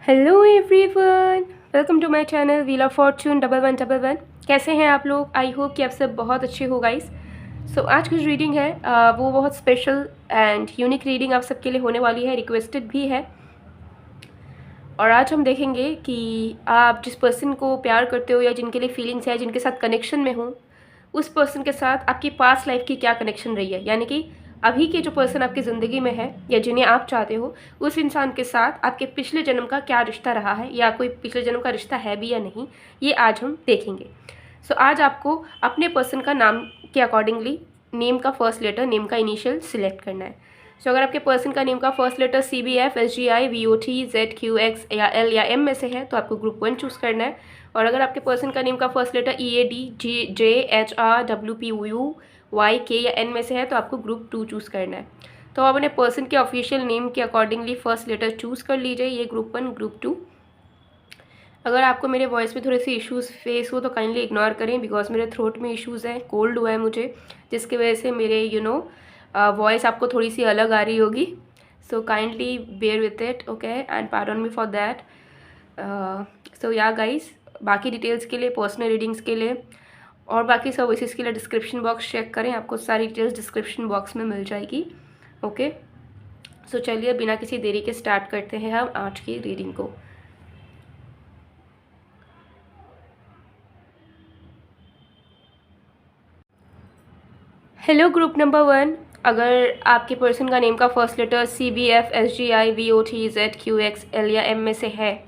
Hello everyone, welcome to my channel wheel of fortune 1111। कैसे हैं आप लोग? आई होप कि आप सब बहुत अच्छे हो गाइस। सो आज की जो रीडिंग है वो बहुत स्पेशल एंड यूनिक रीडिंग आप सबके लिए होने वाली है, रिक्वेस्टेड भी है। और आज हम देखेंगे कि आप जिस पर्सन को प्यार करते हो या जिनके लिए फीलिंग्स है, जिनके साथ कनेक्शन में हो, उस पर्सन के साथ आपकी पास्ट लाइफ की क्या कनेक्शन रही है। यानी कि अभी के जो पर्सन आपकी ज़िंदगी में है या जिन्हें आप चाहते हो, उस इंसान के साथ आपके पिछले जन्म का क्या रिश्ता रहा है या कोई पिछले जन्म का रिश्ता है भी या नहीं, ये आज हम देखेंगे। सो आज आपको अपने पर्सन का नाम के अकॉर्डिंगली नेम का फर्स्ट लेटर, नेम का इनिशियल सिलेक्ट करना है। सो अगर आपके पर्सन का नेम का first letter CBF SGI VOT ZQX या L या M में से है तो आपको ग्रुप 1 चूज़ करना है। और अगर आपके पर्सन का नेम का first letter EAD JHR WPU YK या N में से है तो आपको ग्रुप 2 चूज़ करना है। तो आप अपने पर्सन के ऑफिशियल नेम के अकॉर्डिंगली फर्स्ट लेटर चूज़ कर लीजिए, ये ग्रुप 1 ग्रुप 2। अगर आपको मेरे वॉइस में थोड़े से इश्यूज़ फेस हो तो काइंडली इग्नोर करें, बिकॉज मेरे थ्रोट में इश्यूज़ हैं, कोल्ड हुआ है मुझे, जिसकी वजह से मेरे वॉइस आपको थोड़ी सी अलग आ रही होगी। So kindly bear with it, okay, and pardon me for that. So yeah guys, बाकी डिटेल्स के लिए, पर्सनल रीडिंग्स के लिए और बाकी सर्विसेज के लिए डिस्क्रिप्शन बॉक्स चेक करें, आपको सारी डिटेल्स डिस्क्रिप्शन बॉक्स में मिल जाएगी। ओके, सो चलिए बिना किसी देरी के स्टार्ट करते हैं हम आज की रीडिंग को। हेलो ग्रुप नंबर 1, अगर आपके पर्सन का नेम का first letter CBF SGI VOT ZQX L या M में से है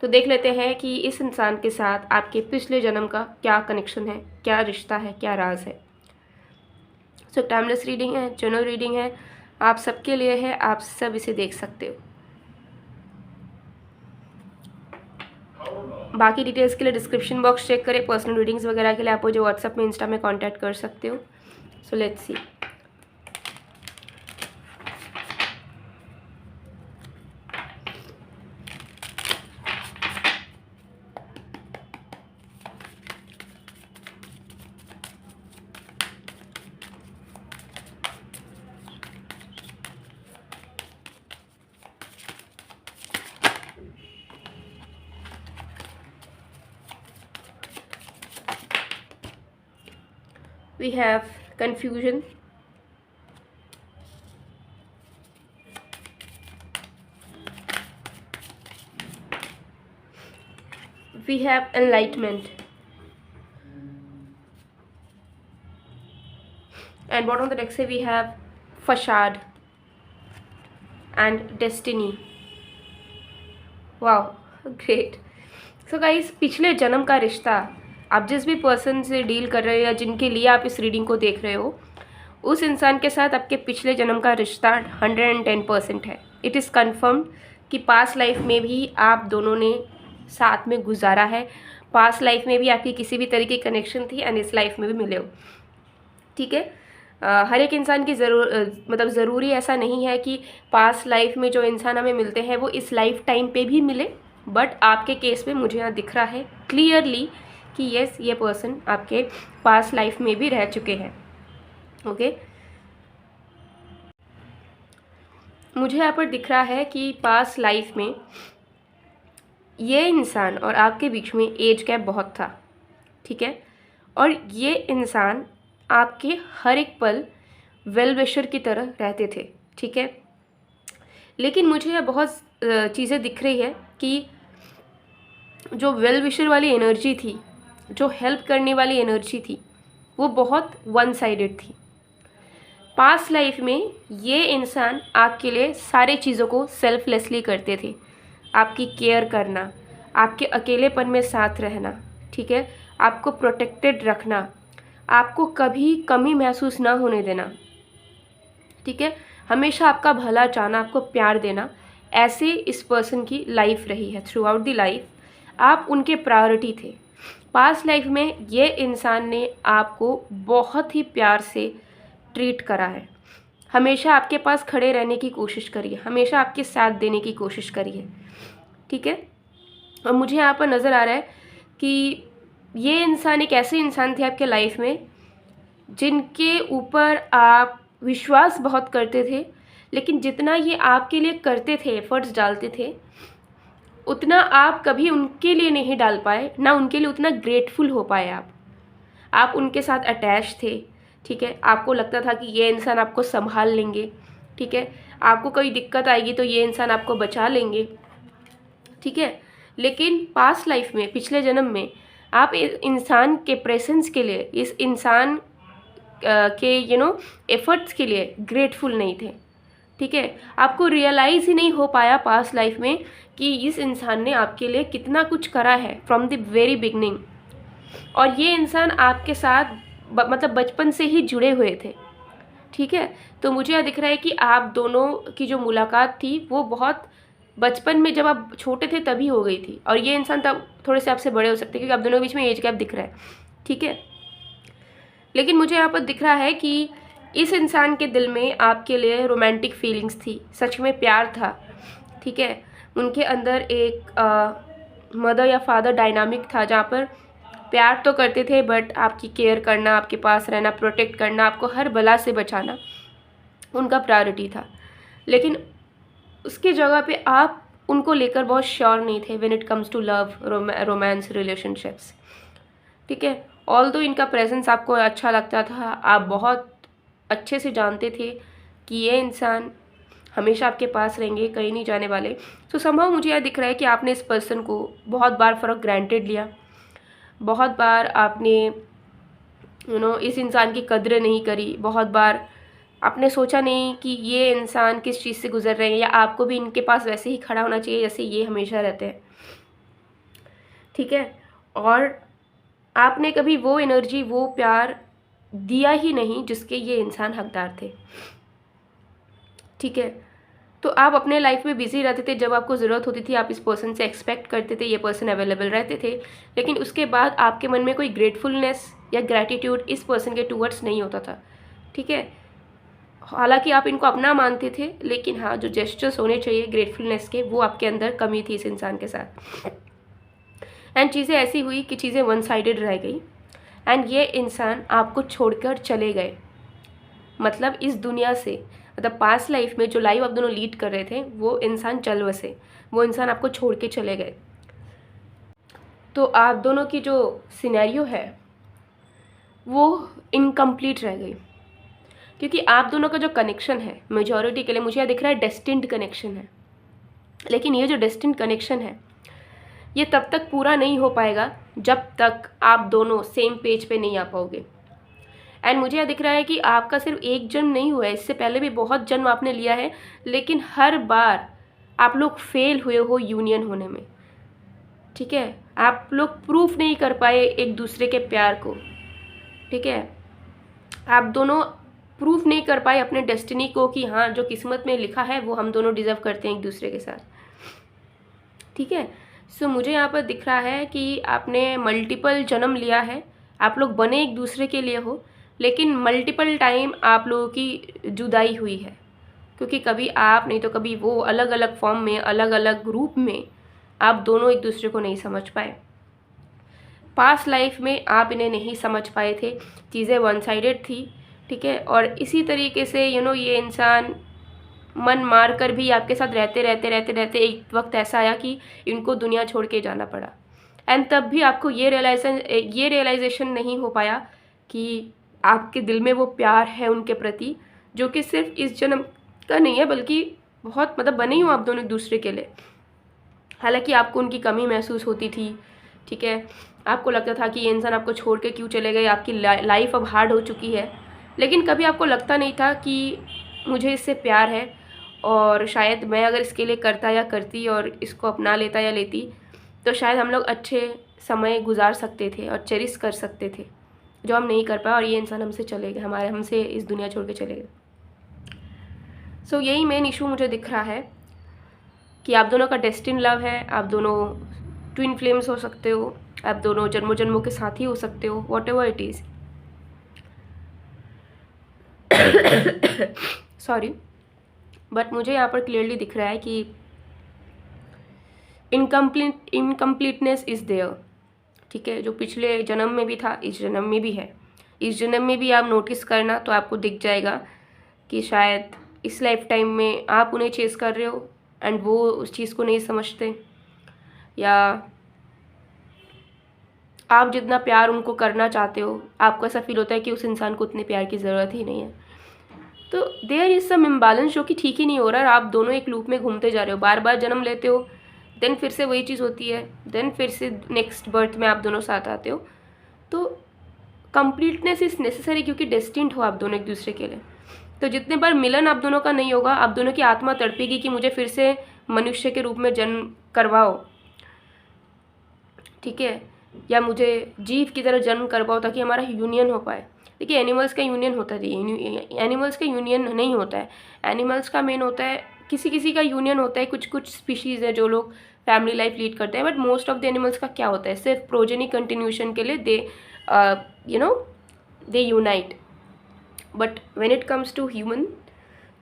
तो देख लेते हैं कि इस इंसान के साथ आपके पिछले जन्म का क्या कनेक्शन है, क्या रिश्ता है, क्या राज है। सो टाइमलेस रीडिंग है, जनरल रीडिंग है, आप सबके लिए है, आप सब इसे देख सकते हो। बाकी डिटेल्स के लिए डिस्क्रिप्शन बॉक्स चेक करें, पर्सनल रीडिंग्स वगैरह के लिए आप मुझे व्हाट्सएप में, इंस्टा में कांटेक्ट कर सकते हो। So let's see. We have confusion, we have enlightenment, and bottom of the deck say we have facade and destiny. Wow, great. So guys, पिछले जन्म का रिश्ता आप जिस भी पर्सन से डील कर रहे हो या जिनके लिए आप इस रीडिंग को देख रहे हो, उस इंसान के साथ आपके पिछले जन्म का रिश्ता 110% है। इट इज़ कन्फर्म्ड कि पास्ट लाइफ में भी आप दोनों ने साथ में गुजारा है, पास्ट लाइफ में भी आपकी किसी भी तरह की कनेक्शन थी एंड इस लाइफ में भी मिले हो। ठीक है, हर एक इंसान की मतलब ज़रूरी ऐसा नहीं है कि पास्ट लाइफ में जो इंसान हमें मिलते हैं वो इस लाइफ टाइम पे भी मिले, बट आपके केस में मुझे यहाँ दिख रहा है क्लियरली कि यस, ये पर्सन आपके पास्ट लाइफ में भी रह चुके हैं। ओके, मुझे यहाँ पर दिख रहा है कि पास्ट लाइफ में ये इंसान और आपके बीच में एज गैप बहुत था। ठीक है, और ये इंसान आपके हर एक पल वेल विशर की तरह रहते थे। ठीक है, लेकिन मुझे यह बहुत चीज़ें दिख रही है कि जो वेल विशर वाली एनर्जी थी, जो हेल्प करने वाली एनर्जी थी, वो बहुत वन साइडेड थी। पास्ट लाइफ में ये इंसान आपके लिए सारे चीज़ों को सेल्फलेसली करते थे, आपकी केयर करना, आपके अकेलेपन में साथ रहना, ठीक है, आपको प्रोटेक्टेड रखना, आपको कभी कमी महसूस ना होने देना, ठीक है, हमेशा आपका भला चाहना, आपको प्यार देना, ऐसे इस पर्सन की लाइफ रही है। थ्रू आउट द लाइफ आप उनके प्रायोरिटी थे। पास्ट लाइफ में ये इंसान ने आपको बहुत ही प्यार से ट्रीट करा है, हमेशा आपके पास खड़े रहने की कोशिश करिए, हमेशा आपके साथ देने की कोशिश करिए। ठीक है, और मुझे यहाँ पर नज़र आ रहा है कि ये इंसान एक ऐसे इंसान थे आपके लाइफ में जिनके ऊपर आप विश्वास बहुत करते थे, लेकिन जितना ये आपके लिए करते थे, एफर्ट्स डालते थे, उतना आप कभी उनके लिए नहीं डाल पाए, ना उनके लिए उतना ग्रेटफुल हो पाए आप उनके साथ अटैच थे, ठीक है। आपको लगता था कि ये इंसान आपको संभाल लेंगे, ठीक है, आपको कोई दिक्कत आएगी तो ये इंसान आपको बचा लेंगे, ठीक है। लेकिन पास्ट लाइफ में, पिछले जन्म में, आप इस इंसान के प्रेजेंस के लिए, इस इंसान के एफर्ट्स के लिए ग्रेटफुल नहीं थे, ठीक है। आपको रियलाइज़ ही नहीं हो पाया पास्ट लाइफ में कि इस इंसान ने आपके लिए कितना कुछ करा है फ्रॉम द वेरी बिगनिंग, और ये इंसान आपके साथ मतलब बचपन से ही जुड़े हुए थे, ठीक है। तो मुझे यह दिख रहा है कि आप दोनों की जो मुलाकात थी वो बहुत बचपन में, जब आप छोटे थे तभी हो गई थी, और ये इंसान तब थोड़े से आपसे बड़े हो सकते हैं क्योंकि आप दोनों के बीच में एज गैप दिख रहा है, ठीक है। लेकिन मुझे यहाँ पर दिख रहा है कि इस इंसान के दिल में आपके लिए रोमांटिक फीलिंग्स थी, सच में प्यार था, ठीक है। उनके अंदर एक मदर या फादर डायनामिक था, जहाँ पर प्यार तो करते थे बट आपकी केयर करना, आपके पास रहना, प्रोटेक्ट करना, आपको हर बला से बचाना उनका प्रायोरिटी था। लेकिन उसके जगह पे आप उनको लेकर बहुत श्योर नहीं थे when it comes to love, romance, relationships, ठीक है। ऑल्दो इनका प्रेजेंस आपको अच्छा लगता था, आप बहुत अच्छे से जानते थे कि ये इंसान हमेशा आपके पास रहेंगे, कहीं नहीं जाने वाले। तो संभव मुझे यह दिख रहा है कि आपने इस पर्सन को बहुत बार फॉर ग्रांटेड लिया, बहुत बार आपने इस इंसान की कद्र नहीं करी, बहुत बार आपने सोचा नहीं कि ये इंसान किस चीज़ से गुजर रहे हैं, या आपको भी इनके पास वैसे ही खड़ा होना चाहिए जैसे ये हमेशा रहते हैं, ठीक है। और आपने कभी वो एनर्जी, वो प्यार दिया ही नहीं जिसके ये इंसान हकदार थे, ठीक है। तो आप अपने लाइफ में बिजी रहते थे, जब आपको ज़रूरत होती थी आप इस पर्सन से एक्सपेक्ट करते थे, ये पर्सन अवेलेबल रहते थे, लेकिन उसके बाद आपके मन में कोई ग्रेटफुलनेस या ग्रैटिट्यूड इस पर्सन के टूवर्ड्स नहीं होता था, ठीक है। हालांकि आप इनको अपना मानते थे, लेकिन हाँ, जो जेस्चर्स होने चाहिए ग्रेटफुलनेस के, वो आपके अंदर कमी थी इस इंसान के साथ। एंड चीज़ें ऐसी हुई कि चीज़ें वन साइडेड रह गई, एंड ये इंसान आपको छोड़कर चले गए, मतलब इस दुनिया से, मतलब पास्ट लाइफ में जो लाइफ आप दोनों लीड कर रहे थे वो इंसान चल बसे, वो इंसान आपको छोड़ के चले गए। तो आप दोनों की जो सिनेरियो है वो इनकम्प्लीट रह गई, क्योंकि आप दोनों का जो कनेक्शन है मेजॉरिटी के लिए मुझे यह दिख रहा है डेस्टिन्ड कनेक्शन है। लेकिन ये जो डेस्टिन्ड कनेक्शन है ये तब तक पूरा नहीं हो पाएगा जब तक आप दोनों सेम पेज पे नहीं आ पाओगे। एंड मुझे यह दिख रहा है कि आपका सिर्फ एक जन्म नहीं हुआ है, इससे पहले भी बहुत जन्म आपने लिया है, लेकिन हर बार आप लोग फेल हुए हो यूनियन होने में, ठीक है। आप लोग प्रूफ नहीं कर पाए एक दूसरे के प्यार को, ठीक है। आप दोनों प्रूफ नहीं कर पाए अपने डेस्टिनी को कि हाँ, जो किस्मत में लिखा है वो हम दोनों डिज़र्व करते हैं एक दूसरे के साथ, ठीक है। सो मुझे यहाँ पर दिख रहा है कि आपने मल्टीपल जन्म लिया है, आप लोग बने एक दूसरे के लिए हो, लेकिन मल्टीपल टाइम आप लोगों की जुदाई हुई है, क्योंकि कभी आप नहीं तो कभी वो अलग अलग फॉर्म में, अलग अलग रूप में आप दोनों एक दूसरे को नहीं समझ पाए। पास्ट लाइफ में आप इन्हें नहीं समझ पाए थे, चीज़ें वन साइडेड थी, ठीक है। और इसी तरीके से ये इंसान मन मार कर भी आपके साथ रहते रहते रहते रहते एक वक्त ऐसा आया कि इनको दुनिया छोड़ के जाना पड़ा। एंड तब भी आपको ये रियलाइजेशन नहीं हो पाया कि आपके दिल में वो प्यार है उनके प्रति, जो कि सिर्फ इस जन्म का नहीं है बल्कि बहुत, मतलब बने ही हो आप दोनों एक दूसरे के लिए। हालांकि आपको उनकी कमी महसूस होती थी, ठीक है। आपको लगता था कि ये इंसान आपको छोड़ के क्यों चले गए, आपकी लाइफ अब हार्ड हो चुकी है, लेकिन कभी आपको लगता नहीं था कि मुझे इससे प्यार है, और शायद मैं अगर इसके लिए करता या करती और इसको अपना लेता या लेती तो शायद हम लोग अच्छे समय गुजार सकते थे और चेरिश कर सकते थे, जो हम नहीं कर पाए, और ये इंसान हमसे चले गए, हमसे इस दुनिया छोड़ के चले गए। सो यही मेन इशू मुझे दिख रहा है कि आप दोनों का डेस्टिन लव है, आप दोनों ट्विन फ्लेम्स हो सकते हो, आप दोनों जन्मों जन्मों के साथी हो सकते हो, what ever it is. Sorry, but मुझे यहाँ पर क्लियरली दिख रहा है कि इनकम्प्लीटनेस इज़ देयर, ठीक है। जो पिछले जन्म में भी था इस जन्म में भी है, इस जन्म में भी आप नोटिस करना तो आपको दिख जाएगा कि शायद इस लाइफ टाइम में आप उन्हें चेस कर रहे हो एंड वो उस चीज़ को नहीं समझते, या आप जितना प्यार उनको करना चाहते हो आपको ऐसा फील होता है कि उस इंसान को उतने प्यार की ज़रूरत ही नहीं है। तो देयर इज़ सम इम्बैलेंस जो कि ठीक ही नहीं हो रहा है। आप दोनों एक लूप में घूमते जा रहे हो, बार बार जन्म लेते हो, देन फिर से वही चीज़ होती है, देन फिर से नेक्स्ट बर्थ में आप दोनों साथ आते हो। तो कंप्लीटनेस इज़ नेसेसरी क्योंकि डेस्टिन्ड हो आप दोनों एक दूसरे के लिए। तो जितने बार मिलन आप दोनों का नहीं होगा, आप दोनों की आत्मा तड़पेगी कि मुझे फिर से मनुष्य के रूप में जन्म करवाओ, ठीक है, या मुझे जीव की तरह जन्म करवाओ ताकि हमारा यूनियन हो पाए। देखिए एनिमल्स का यूनियन होता है, एनिमल्स का यूनियन नहीं होता है। एनिमल्स का मेन होता है, किसी किसी का यूनियन होता है, कुछ कुछ स्पीशीज़ है जो लोग फैमिली लाइफ लीड करते हैं, but most of the animals का क्या होता है, सिर्फ प्रोजेनी कंटिन्यूशन के लिए they unite. But when it comes to human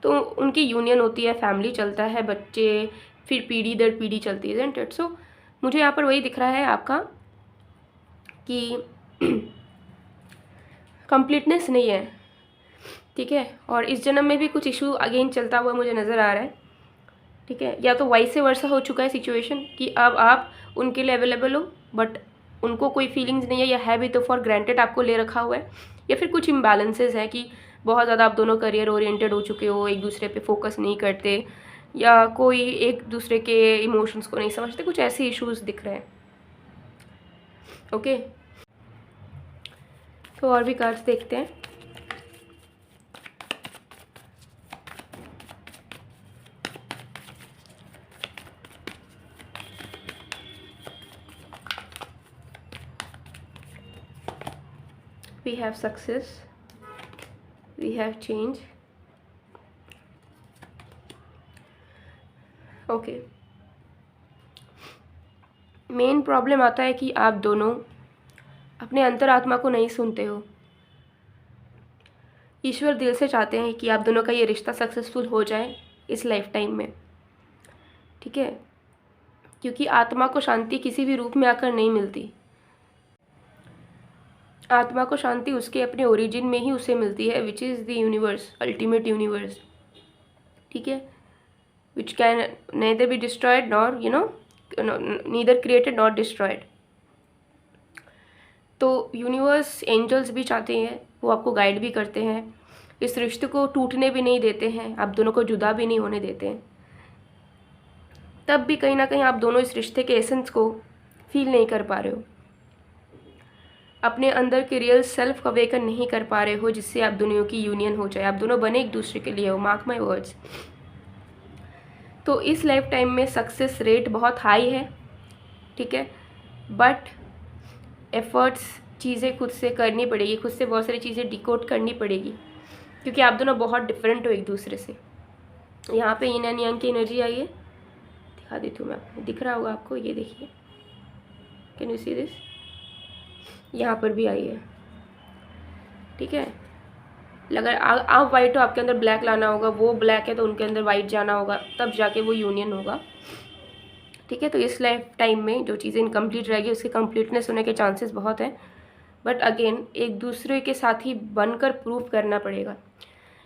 तो उनकी यूनियन होती है, फैमिली चलता है, बच्चे, फिर पीढ़ी दर पीढ़ी चलती है, इज़न्ट इट? सो मुझे यहाँ पर वही दिख रहा है आपका कि कंप्लीटनेस नहीं है, ठीक है। और इस जन्म में भी कुछ इशू अगेन चलता हुआ मुझे नज़र आ रहा है, ठीक है। या तो वाइस वर्सा हो चुका है सिचुएशन कि अब आप उनके लिए अवेलेबल हो बट उनको कोई फीलिंग्स नहीं है, या है भी तो फॉर ग्रांटेड आपको ले रखा हुआ है, या फिर कुछ इम्बैलेंसेस है कि बहुत ज़्यादा आप दोनों करियर ओरिएंटेड हो चुके हो, एक दूसरे पे फोकस नहीं करते, या कोई एक दूसरे के इमोशंस को नहीं समझते, कुछ ऐसे इश्यूज़ दिख रहे हैं, ओके। तो और भी कार्ड्स देखते हैं। We have success, we have change, okay. Main problem आता है कि आप दोनों अपने अंतरात्मा को नहीं सुनते हो। ईश्वर दिल से चाहते हैं कि आप दोनों का ये रिश्ता सक्सेसफुल हो जाए इस लाइफ टाइम में, ठीक है, क्योंकि आत्मा को शांति किसी भी रूप में आकर नहीं मिलती। आत्मा को शांति उसके अपने ओरिजिन में ही उसे मिलती है, which is the universe, ultimate universe, ठीक है, which can nether be destroyed nor neither created not destroyed. तो यूनिवर्स, एंजल्स भी चाहते हैं, वो आपको गाइड भी करते हैं, इस रिश्ते को टूटने भी नहीं देते हैं, आप दोनों को जुदा भी नहीं होने देते हैं। तब भी कहीं ना कहीं आप दोनों इस रिश्ते के एसेंस को फील नहीं कर पा रहे हो, अपने अंदर के रियल सेल्फ को अवेकन नहीं कर पा रहे हो, जिससे आप दोनों की यूनियन हो जाए, आप दोनों बने एक दूसरे के लिए हो, मार्क माई वर्ड्स। तो इस लाइफ टाइम में सक्सेस रेट बहुत हाई है, ठीक है, बट एफर्ट्स, चीज़ें खुद से करनी पड़ेगी, खुद से बहुत सारी चीज़ें डिकोड करनी पड़ेगी, क्योंकि आप दोनों बहुत डिफरेंट हो एक दूसरे से। यहाँ पे यिन एंड यांग की एनर्जी आई है, दिखा देती हूँ मैं आपको, दिख रहा होगा आपको, ये देखिए, कैन यू सी दिस, यहाँ पर भी आई है, ठीक है। अगर आप वाइट हो, आपके अंदर ब्लैक लाना होगा, वो ब्लैक है तो उनके अंदर वाइट जाना होगा, तब जाके वो यूनियन होगा, ठीक है। तो इस लाइफ टाइम में जो चीज़ें इनकम्प्लीट रहेगी उसके कंप्लीटनेस होने के चांसेस बहुत है, बट अगेन एक दूसरे के साथ ही बनकर प्रूव करना पड़ेगा,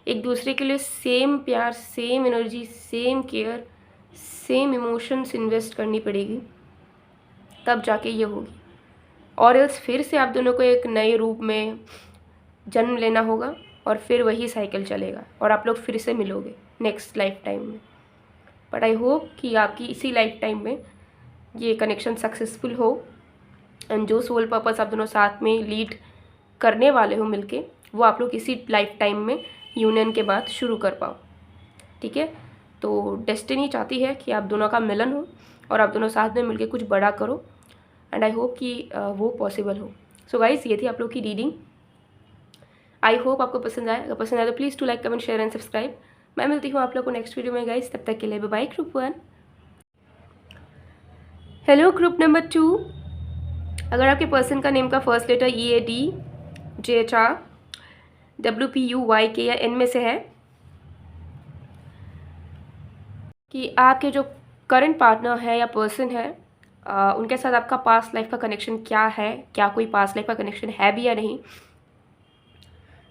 एक दूसरे के लिए सेम प्यार, same energy, same care, same emotions invest करनी पड़ेगी, तब जाके ये होगी। और एल्स फिर से आप दोनों को एक नए रूप में जन्म लेना होगा और फिर वही साइकिल चलेगा और आप लोग फिर से मिलोगे नेक्स्ट लाइफ टाइम में। बट आई होप कि आपकी इसी लाइफ टाइम में ये कनेक्शन सक्सेसफुल हो, एंड जो सोल पर्पस आप दोनों साथ में लीड करने वाले हो मिलके, वो आप लोग इसी लाइफ टाइम में यूनियन के बाद शुरू कर पाओ, ठीक है। तो डेस्टिनी चाहती है कि आप दोनों का मिलन हो और आप दोनों साथ में मिलके कुछ बड़ा करो, एंड आई होप कि वो पॉसिबल हो। सो गाइस, ये थी आप लोग की रीडिंग। आई होप आपको पसंद आए, अगर पसंद आए तो please to like, comment, share and subscribe. मैं मिलती हूँ आप लोग को नेक्स्ट वीडियो में गाइस, तब तक के लिए bye bye. Group 1, hello group number 2, अगर आपके पर्सन का नेम का first letter EAD, JHR, WPU, YK या N में से है, कि आपके जो करंट पार्टनर है या पर्सन है, उनके साथ आपका पास्ट लाइफ का कनेक्शन क्या है, क्या कोई पास्ट लाइफ का कनेक्शन है भी या नहीं,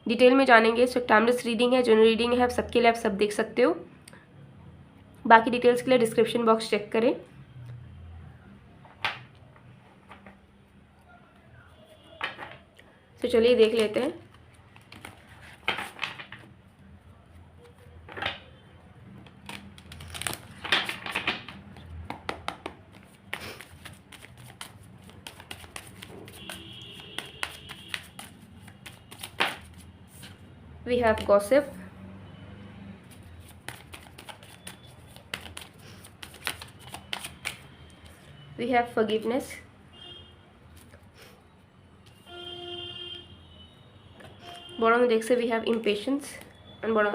डिटेल में जानेंगे। सो टाइमलेस रीडिंग है, जनरल रीडिंग है, सबके लिए आप सब देख सकते हो। बाकी डिटेल्स के लिए डिस्क्रिप्शन बॉक्स चेक करें। तो चलिए देख लेते हैं। We have gossip, we have forgiveness, bottom of the deck से we have impatience, and bottom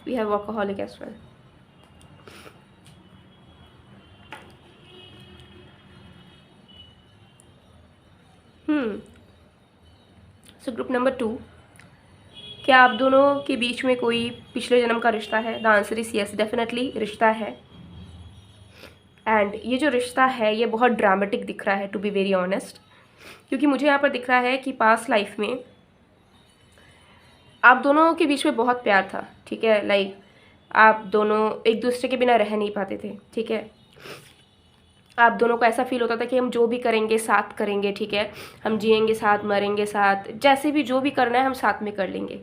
we have workaholic as well. So group number 2, क्या आप दोनों के बीच में कोई पिछले जन्म का रिश्ता है? The answer is yes, definitely रिश्ता है। एंड ये जो रिश्ता है ये बहुत ड्रामेटिक दिख रहा है, टू बी वेरी ऑनेस्ट, क्योंकि मुझे यहाँ पर दिख रहा है कि पास्ट लाइफ में आप दोनों के बीच में बहुत प्यार था, ठीक है। लाइक आप दोनों एक दूसरे के बिना रह नहीं पाते थे, ठीक है। आप दोनों को ऐसा फील होता था कि हम जो भी करेंगे साथ करेंगे, ठीक है। हम जिएंगे साथ, मरेंगे साथ, जैसे भी जो भी करना है हम साथ में कर लेंगे,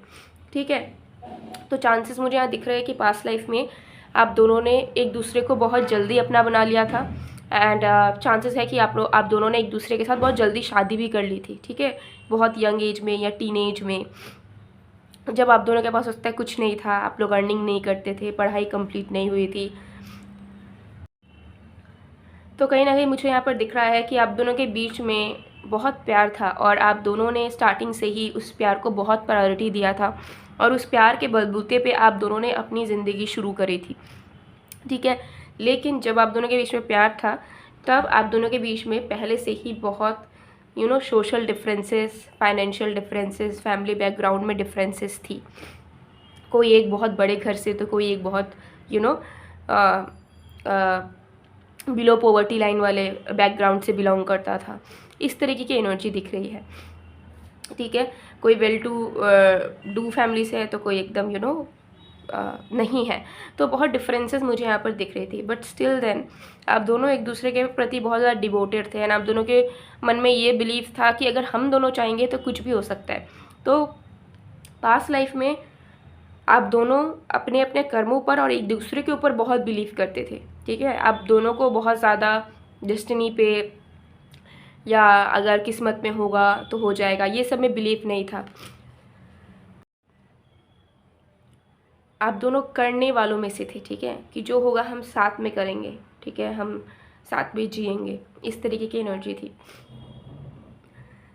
ठीक है। तो चांसेस मुझे यहाँ दिख रहे हैं कि पास्ट लाइफ में आप दोनों ने एक दूसरे को बहुत जल्दी अपना बना लिया था। एंड चांसेस है कि आप दोनों ने एक दूसरे के साथ बहुत जल्दी शादी भी कर ली थी, ठीक है। बहुत यंग एज में या टीन एज में, जब आप दोनों के पास उसका कुछ नहीं था, आप लोग अर्निंग नहीं करते थे, पढ़ाई कंप्लीट नहीं हुई थी। तो कहीं ना कहीं मुझे यहाँ पर दिख रहा है कि आप दोनों के बीच में बहुत प्यार था और आप दोनों ने स्टार्टिंग से ही उस प्यार को बहुत प्रायोरिटी दिया था और उस प्यार के बलबूते पे आप दोनों ने अपनी ज़िंदगी शुरू करी थी, ठीक है। लेकिन जब आप दोनों के बीच में प्यार था तब आप दोनों के बीच में पहले से ही बहुत social differences, financial differences, family background में डिफरेंसेस थी। कोई एक बहुत बड़े घर से तो कोई एक बहुत बिलो पॉवर्टी लाइन वाले बैकग्राउंड से बिलोंग करता था। इस तरीके की एनर्जी दिख रही है, ठीक है। कोई वेल टू डू फैमिली से है तो कोई एकदम नहीं है। तो बहुत डिफरेंसेस मुझे यहाँ पर दिख रही थी, बट स्टिल देन आप दोनों एक दूसरे के प्रति बहुत ज़्यादा डिवोटेड थे एंड आप दोनों के मन में ये बिलीव था कि अगर हम दोनों चाहेंगे तो कुछ भी हो सकता है। तो पास्ट लाइफ में आप दोनों अपने अपने कर्मों पर और एक दूसरे के ऊपर बहुत बिलीव करते थे, ठीक है। आप दोनों को बहुत ज़्यादा डेस्टिनी पे या अगर किस्मत में होगा तो हो जाएगा, ये सब में बिलीव नहीं था। आप दोनों करने वालों में से थे, ठीक है, कि जो होगा हम साथ में करेंगे, ठीक है, हम साथ में जिएंगे, इस तरीके की एनर्जी थी।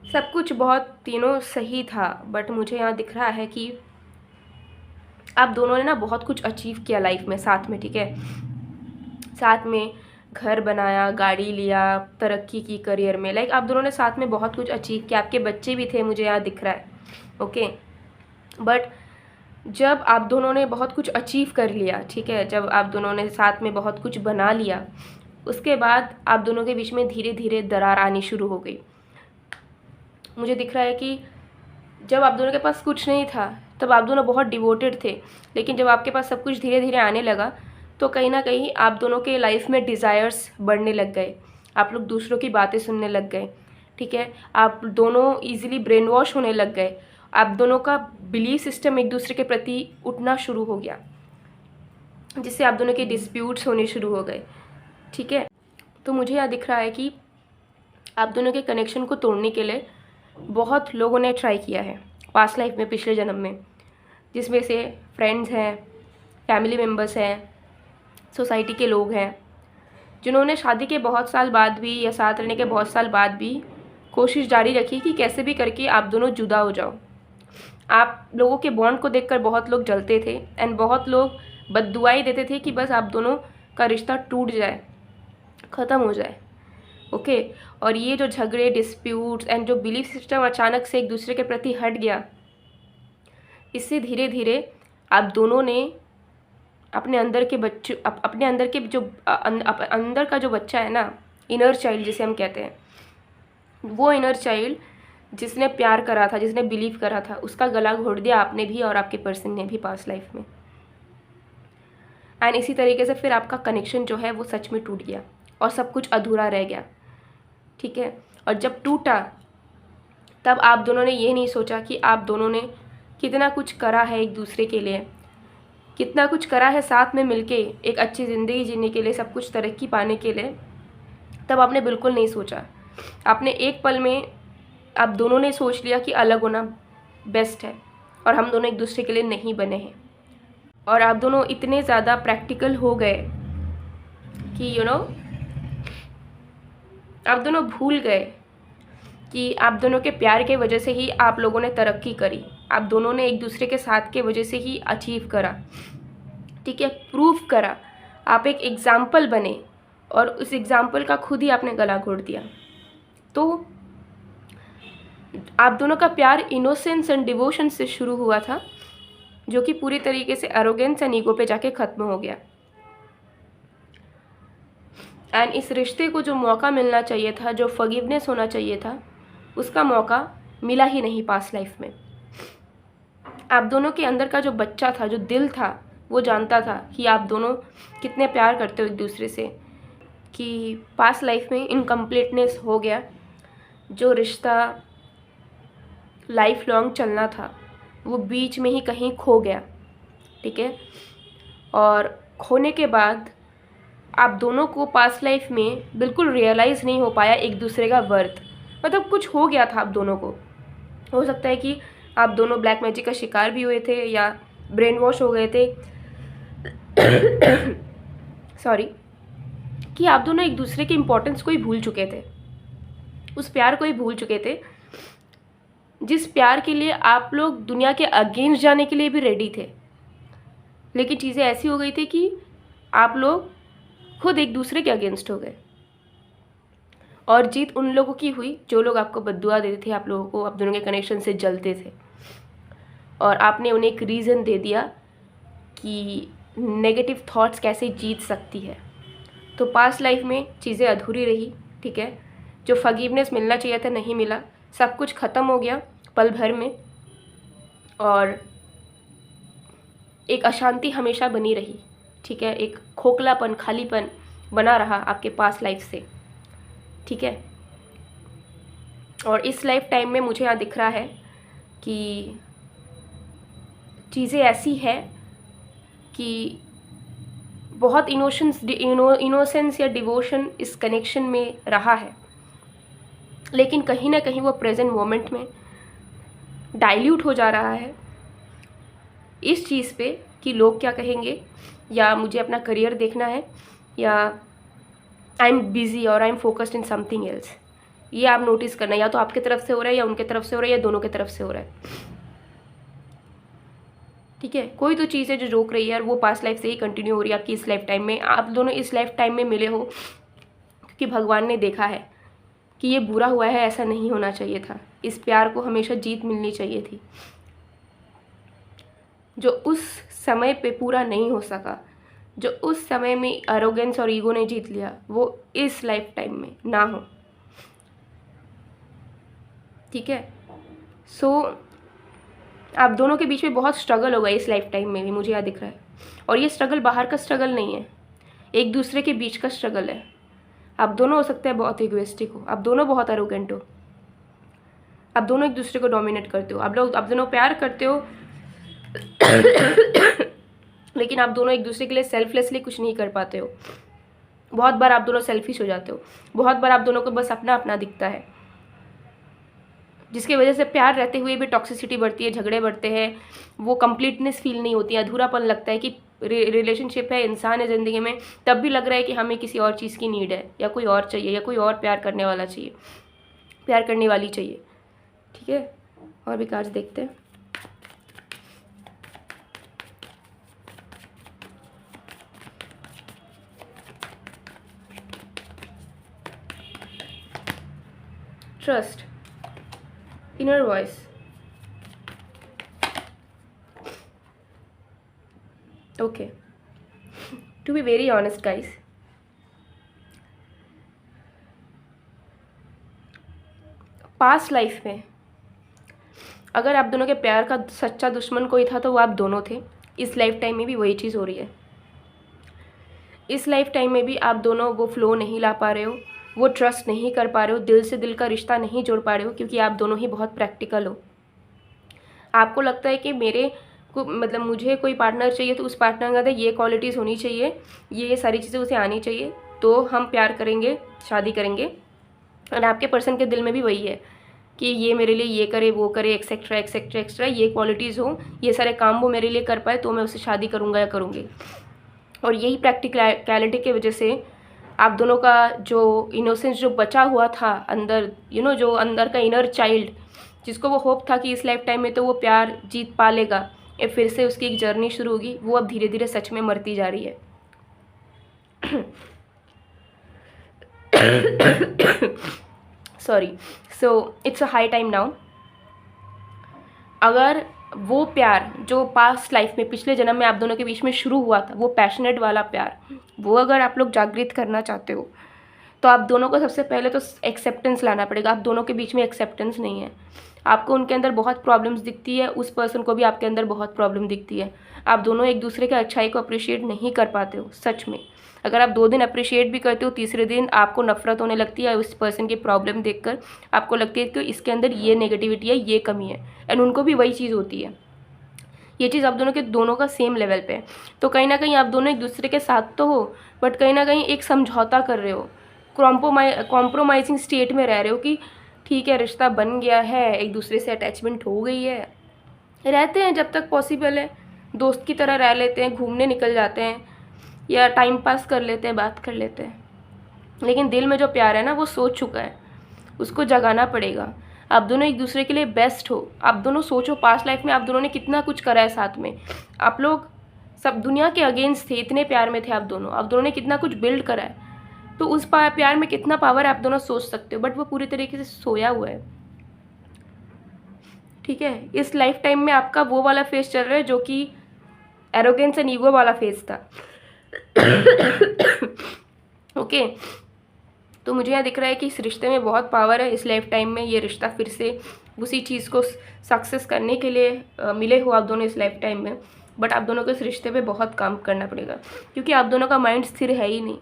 सब कुछ बहुत तीनों सही था, बट मुझे यहाँ दिख रहा है कि आप दोनों ने ना बहुत कुछ अचीव किया लाइफ में साथ में, ठीक है। साथ में घर बनाया, गाड़ी लिया, तरक्की की करियर में। लाइक आप दोनों ने साथ में बहुत कुछ अचीव किया, आपके बच्चे भी थे, मुझे यहाँ दिख रहा है, ओके। बट जब आप दोनों ने बहुत कुछ अचीव कर लिया, ठीक है, जब आप दोनों ने साथ में बहुत कुछ बना लिया, उसके बाद आप दोनों के बीच में धीरे धीरे दरार आनी शुरू हो गई। मुझे दिख रहा है कि जब आप दोनों के पास कुछ नहीं था तब आप दोनों बहुत डिवोटेड थे, लेकिन जब आपके पास सब कुछ धीरे धीरे आने लगा तो कहीं ना कहीं आप दोनों के लाइफ में डिज़ायर्स बढ़ने लग गए। आप लोग दूसरों की बातें सुनने लग गए, ठीक है। आप दोनों ईजिली ब्रेन वॉश होने लग गए। आप दोनों का बिलीव सिस्टम एक दूसरे के प्रति उठना शुरू हो गया, जिससे आप दोनों के डिस्प्यूट्स होने शुरू हो गए, ठीक है। तो मुझे यहाँ दिख रहा है कि आप दोनों के कनेक्शन को तोड़ने के लिए बहुत लोगों ने ट्राई किया है पास्ट लाइफ में, पिछले जन्म में, जिसमें से फ्रेंड्स हैं, फैमिली मेम्बर्स हैं, सोसाइटी के लोग हैं, जिन्होंने शादी के बहुत साल बाद भी या साथ रहने के बहुत साल बाद भी कोशिश जारी रखी कि कैसे भी करके आप दोनों जुदा हो जाओ। आप लोगों के बॉन्ड को देखकर बहुत लोग जलते थे एंड बहुत लोग बद्दुआएं देते थे कि बस आप दोनों का रिश्ता टूट जाए, ख़त्म हो जाए, ओके। और ये जो झगड़े, डिस्प्यूट्स एंड जो बिलीफ सिस्टम अचानक से एक दूसरे के प्रति हट गया, इससे धीरे धीरे आप दोनों ने अपने अंदर के बच्चे, अपने अंदर के जो अंदर का जो बच्चा है ना, इनर चाइल्ड जिसे हम कहते हैं, वो इनर चाइल्ड जिसने प्यार करा था, जिसने बिलीव करा था, उसका गला घोट दिया आपने भी और आपके पर्सन ने भी पास्ट लाइफ में। एंड इसी तरीके से फिर आपका कनेक्शन जो है वो सच में टूट गया और सब कुछ अधूरा रह गया, ठीक है। और जब टूटा तब आप दोनों ने ये नहीं सोचा कि आप दोनों ने कितना कुछ करा है एक दूसरे के लिए, कितना कुछ करा है साथ में मिलके एक अच्छी ज़िंदगी जीने के लिए, सब कुछ तरक्की पाने के लिए। तब आपने बिल्कुल नहीं सोचा। आपने एक पल में आप दोनों ने सोच लिया कि अलग होना बेस्ट है और हम दोनों एक दूसरे के लिए नहीं बने हैं। और आप दोनों इतने ज़्यादा प्रैक्टिकल हो गए कि आप दोनों भूल गए कि आप दोनों के प्यार के वजह से ही आप लोगों ने तरक्की करी, आप दोनों ने एक दूसरे के साथ के वजह से ही अचीव करा, ठीक है, प्रूव करा। आप एक एग्ज़ाम्पल बने और उस एग्ज़ाम्पल का खुद ही आपने गला घोट दिया। तो आप दोनों का प्यार इनोसेंस एंड डिवोशन से शुरू हुआ था, जो कि पूरी तरीके से एरोगेंस एंड ईगो पे जाके ख़त्म हो गया। एंड इस रिश्ते को जो मौका मिलना चाहिए था, जो फॉरगिवनेस होना चाहिए था, उसका मौका मिला ही नहीं पास्ट लाइफ में। आप दोनों के अंदर का जो बच्चा था, जो दिल था, वो जानता था कि आप दोनों कितने प्यार करते हो एक दूसरे से, कि पास्ट लाइफ में इनकम्प्लीटनेस हो गया। जो रिश्ता लाइफ लॉन्ग चलना था वो बीच में ही कहीं खो गया, ठीक है। और खोने के बाद आप दोनों को पास्ट लाइफ में बिल्कुल रियलाइज़ नहीं हो पाया एक दूसरे का वर्थ। मतलब कुछ हो गया था आप दोनों को। हो सकता है कि आप दोनों ब्लैक मैजिक का शिकार भी हुए थे या ब्रेन वॉश हो गए थे सॉरी, कि आप दोनों एक दूसरे के इम्पोर्टेंस को ही भूल चुके थे, उस प्यार को ही भूल चुके थे, जिस प्यार के लिए आप लोग दुनिया के अगेंस्ट जाने के लिए भी रेडी थे। लेकिन चीज़ें ऐसी हो गई थी कि आप लोग खुद एक दूसरे के अगेंस्ट हो गए और जीत उन लोगों की हुई जो लोग आपको बद्दुआ देते थे, आप लोगों को आप दोनों के कनेक्शन से जलते थे, और आपने उन्हें एक रीज़न दे दिया कि नेगेटिव थॉट्स कैसे जीत सकती है। तो पास्ट लाइफ में चीज़ें अधूरी रही, ठीक है। जो फॉरगिवनेस मिलना चाहिए था नहीं मिला, सब कुछ ख़त्म हो गया पल भर में, और एक अशांति हमेशा बनी रही, ठीक है। एक खोखलापन, खालीपन बना रहा आपके पास्ट लाइफ से, ठीक है। और इस लाइफ टाइम में मुझे यहाँ दिख रहा है कि चीज़ें ऐसी है कि बहुत इनोसेंस या डिवोशन इस कनेक्शन में रहा है, लेकिन कहीं ना कहीं वो प्रेजेंट मोमेंट में डाइल्यूट हो जा रहा है इस चीज़ पे कि लोग क्या कहेंगे, या मुझे अपना करियर देखना है, या आई एम बिज़ी और I am focused in something else. ये आप नोटिस करना, या तो आपके तरफ से हो रहा है या उनके तरफ से हो रहा है या दोनों के तरफ से हो रहा है, ठीक है। कोई तो चीज़ है जो रोक रही है और वो पास्ट लाइफ से ही कंटिन्यू हो रही है आपकी इस लाइफ टाइम में। आप दोनों इस लाइफ टाइम में मिले हो क्योंकि भगवान ने देखा है कि ये बुरा हुआ है, ऐसा नहीं होना चाहिए था, इस प्यार को हमेशा जीत मिलनी चाहिए थी। जो उस समय पे पूरा नहीं हो सका, जो उस समय में एरोगेंस और ईगो ने जीत लिया, वो इस लाइफ टाइम में ना हो, ठीक है। सो आप दोनों के बीच में बहुत स्ट्रगल होगा इस लाइफ टाइम में भी, मुझे यहाँ दिख रहा है। और ये स्ट्रगल बाहर का स्ट्रगल नहीं है, एक दूसरे के बीच का स्ट्रगल है। आप दोनों हो सकते हैं बहुत इगोइस्टिक हो, आप दोनों बहुत एरोगेंट हो, आप दोनों एक दूसरे को डोमिनेट करते हो, आप दोनों प्यार करते हो लेकिन आप दोनों एक दूसरे के लिए सेल्फलेसली कुछ नहीं कर पाते हो। बहुत बार आप दोनों सेल्फिश हो जाते हो, बहुत बार आप दोनों को बस अपना अपना दिखता है, जिसकी वजह से प्यार रहते हुए भी टॉक्सिसिटी बढ़ती है, झगड़े बढ़ते हैं, वो कंप्लीटनेस फील नहीं होती है, अधूरापन लगता है कि रिलेशनशिप है, इंसान है ज़िंदगी में, तब भी लग रहा है कि हमें किसी और चीज़ की नीड है, या कोई और चाहिए, या कोई और प्यार करने वाला चाहिए, प्यार करने वाली चाहिए, ठीक है। और भी कार्ड्स देखते हैं। Trust, inner voice, okay, to be very honest guys, past life में अगर आप दोनों के प्यार का सच्चा दुश्मन कोई था तो वो आप दोनों थे। इस लाइफ टाइम में भी वही चीज़ हो रही है। इस लाइफ टाइम में भी आप दोनों वो फ्लो नहीं ला पा रहे हो वो ट्रस्ट नहीं कर पा रहे हो, दिल से दिल का रिश्ता नहीं जोड़ पा रहे हो, क्योंकि आप दोनों ही बहुत प्रैक्टिकल हो। आपको लगता है कि मेरे को मतलब मुझे कोई पार्टनर चाहिए तो उस पार्टनर के अंदर ये क्वालिटीज़ होनी चाहिए, ये सारी चीज़ें उसे आनी चाहिए, तो हम प्यार करेंगे, शादी करेंगे। और आपके पर्सन के दिल में भी वही है कि ये मेरे लिए ये करे, वो करे, एक्सेट्रा एक्सेट्रा एक्स्ट्रा, ये क्वालिटीज़ हो, ये सारे काम वो मेरे लिए कर पाए तो मैं उससे शादी करूँगा या करूँगी। और यही प्रैक्टिकलिटी की वजह से आप दोनों का जो इनोसेंस जो बचा हुआ था अंदर, जो अंदर का इनर चाइल्ड, जिसको वो होप था कि इस लाइफ टाइम में तो वो प्यार जीत पा लेगा, या फिर से उसकी एक जर्नी शुरू होगी, वो अब धीरे धीरे सच में मरती जा रही है। Sorry. So it's a high time now. अगर वो प्यार जो पास्ट लाइफ में, पिछले जन्म में आप दोनों के बीच में शुरू हुआ था, वो पैशनेट वाला प्यार, वो अगर आप लोग जागृत करना चाहते हो तो आप दोनों को सबसे पहले तो एक्सेप्टेंस लाना पड़ेगा। आप दोनों के बीच में एक्सेप्टेंस नहीं है। आपको उनके अंदर बहुत प्रॉब्लम्स दिखती है, उस पर्सन को भी आपके अंदर बहुत प्रॉब्लम दिखती है। आप दोनों एक दूसरे के अच्छाई को अप्रिशिएट नहीं कर पाते हो सच में। अगर आप 2 दिन अप्रिशिएट भी करते हो, तीसरे दिन आपको नफरत होने लगती है उस पर्सन की प्रॉब्लम देखकर। आपको लगती है कि इसके अंदर ये नेगेटिविटी है, ये कमी है, एंड उनको भी वही चीज़ होती है। ये चीज़ आप दोनों का सेम लेवल पे है। तो कहीं ना कहीं आप दोनों एक दूसरे के साथ तो हो, बट कहीं ना कहीं एक समझौता कर रहे हो, कॉम्प्रोमाइजिंग स्टेट में रह रहे हो कि ठीक है, रिश्ता बन गया है, एक दूसरे से अटैचमेंट हो गई है, रहते हैं जब तक पॉसिबल है, दोस्त की तरह रह लेते हैं, घूमने निकल जाते हैं या टाइम पास कर लेते हैं, बात कर लेते हैं। लेकिन दिल में जो प्यार है ना, वो सोच चुका है, उसको जगाना पड़ेगा। आप दोनों एक दूसरे के लिए बेस्ट हो। आप दोनों सोचो, पास्ट लाइफ में आप दोनों ने कितना कुछ करा है साथ में। आप लोग सब दुनिया के अगेंस्ट थे, इतने प्यार में थे आप दोनों ने कितना कुछ बिल्ड करा है। तो उस प्यार में कितना पावर है आप दोनों सोच सकते हो, बट वो पूरी तरीके से सोया हुआ है। ठीक है, इस लाइफ टाइम में आपका वो वाला फेज चल रहा है जो कि एरोगेंस एंड ईगो वाला फेज था। ओके, तो मुझे यहाँ दिख रहा है कि इस रिश्ते में बहुत पावर है। इस लाइफ टाइम में ये रिश्ता फिर से उसी चीज़ को सक्सेस करने के लिए मिले हो आप दोनों इस लाइफ टाइम में। बट आप दोनों को इस रिश्ते पे बहुत काम करना पड़ेगा, क्योंकि आप दोनों का माइंड स्थिर है ही नहीं।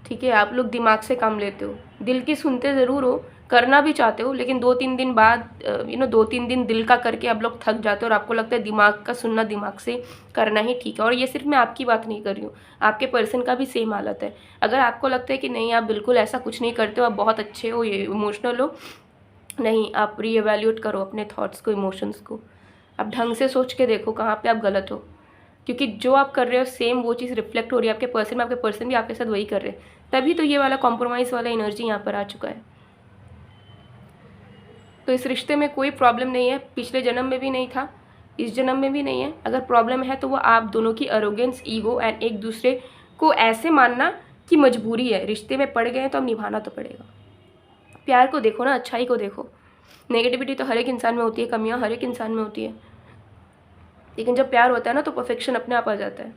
ठीक है, आप लोग दिमाग से काम लेते हो, दिल की सुनते ज़रूर हो, करना भी चाहते हो, लेकिन 2-3 दिन बाद 2-3 दिन दिल का करके आप लोग थक जाते हो और आपको लगता है दिमाग का सुनना दिमाग से करना ही ठीक है। और ये सिर्फ मैं आपकी बात नहीं कर रही हूँ, आपके पर्सन का भी सेम हालत है। अगर आपको लगता है कि नहीं, आप बिल्कुल ऐसा कुछ नहीं करते हो, आप बहुत अच्छे हो, ये इमोशनल हो, नहीं, आप रीएवैल्यूएट करो अपने थॉट्स को, इमोशंस को। आप ढंग से सोच के देखो कहाँ पे आप गलत हो, क्योंकि जो आप कर रहे हो सेम वो चीज़ रिफ्लेक्ट हो रही है आपके पर्सन में, आपके पर्सन भी आपके साथ वही कर रहे हैं। तभी तो ये वाला कॉम्प्रोमाइज़ वाला एनर्जी यहाँ पर आ चुका है। तो इस रिश्ते में कोई प्रॉब्लम नहीं है, पिछले जन्म में भी नहीं था, इस जन्म में भी नहीं है। अगर प्रॉब्लम है तो वो आप दोनों की एरोगेंस, ईगो एंड एक दूसरे को ऐसे मानना कि मजबूरी है, रिश्ते में पड़ गए हैं तो अब निभाना तो पड़ेगा। प्यार को देखो ना, अच्छाई को देखो। नेगेटिविटी तो हर एक इंसान में होती है, कमियाँ हर एक इंसान में होती है, लेकिन जब प्यार होता है ना तो परफेक्शन अपने आप आ जाता है।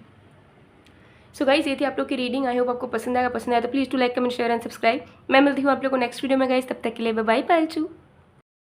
सो गाइस, ये थी आप लोग की रीडिंग। आई होप आपको पसंद आया तो please to like, comment, share and subscribe. मैं मिलती हूँ आप लोग को नेक्स्ट वीडियो में गाइस, तब तक के लिए बाय बाय, पालचू।